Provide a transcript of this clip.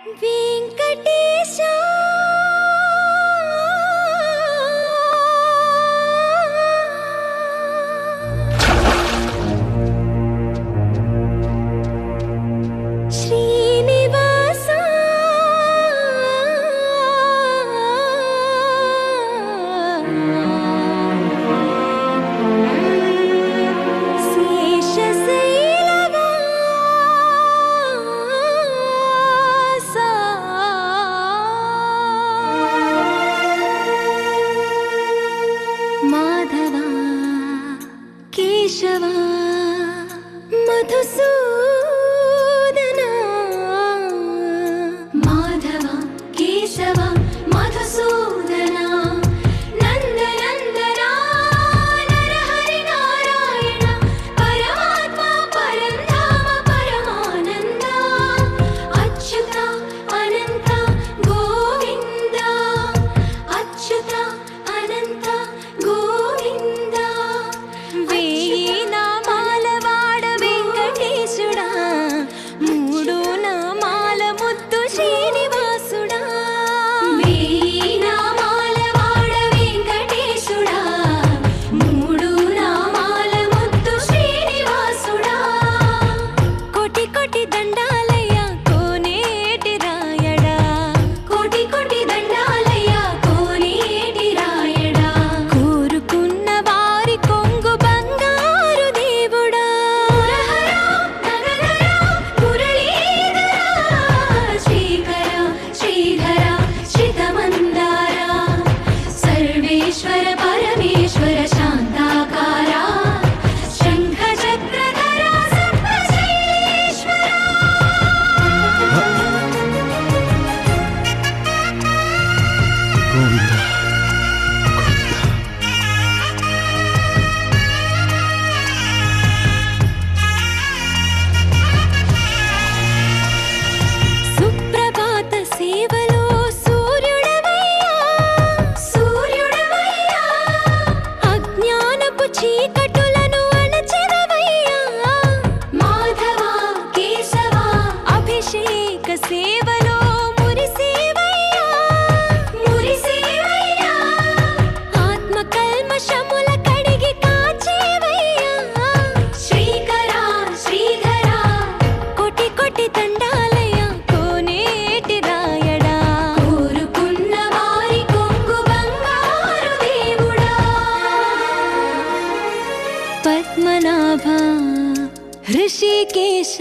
వెంకటేశ శ్రీనివాస మాధవ కేశవ మధుసూదన మాధవ కేశవ మధుసూదన నందనందన నరహరి నారాయణ పరమాత్మ పరంధామ పరమానంద అచ్యుత అనంత గోవింద అచ్యుత అనంత గోవింద వేయి నామాల వాడ వెంకటేశుడా మూడు నామాల ముద్దు శ్రీనివాసుడా వేయి నామాల వాడ వెంకటేశుడా మూడు నామాల ముద్దు శ్రీనివాసుడా కోటి కోటి దండాలయ్య కోనేటి రాయడా కోటి కోటి దండాలయ్య కోనేటి రాయడా కోరుకున్న వారి కొంగు బంగారు దేవుడా మురళీధర శ్రీకర శ్రీధర శ్రితమందార సర్వేశ్వర పరమేశ్వర శాంతాకార శంఖ చక్రధర సప్తశైలేశ్వర గోవింద సుప్రభాత సేవలో సూర్యుడవయ్యా సూర్యుడవయ్యా అజ్ఞానపు చీకటులను అణచెదవయ్యా మాధవ కేశవ అభిషేక సేవలో మురిసేవయ్యా మురిసేవయ్యా ఆత్మ కల్మషముల కడిగి కాచేవయ్యా శ్రీకర శ్రీధర కోటి కోటి దండాలయ కోనేటి రాయడా కోరుకున్న వారి కొంగు బంగారు దేవుడా పద్మనాభ హృషికేశ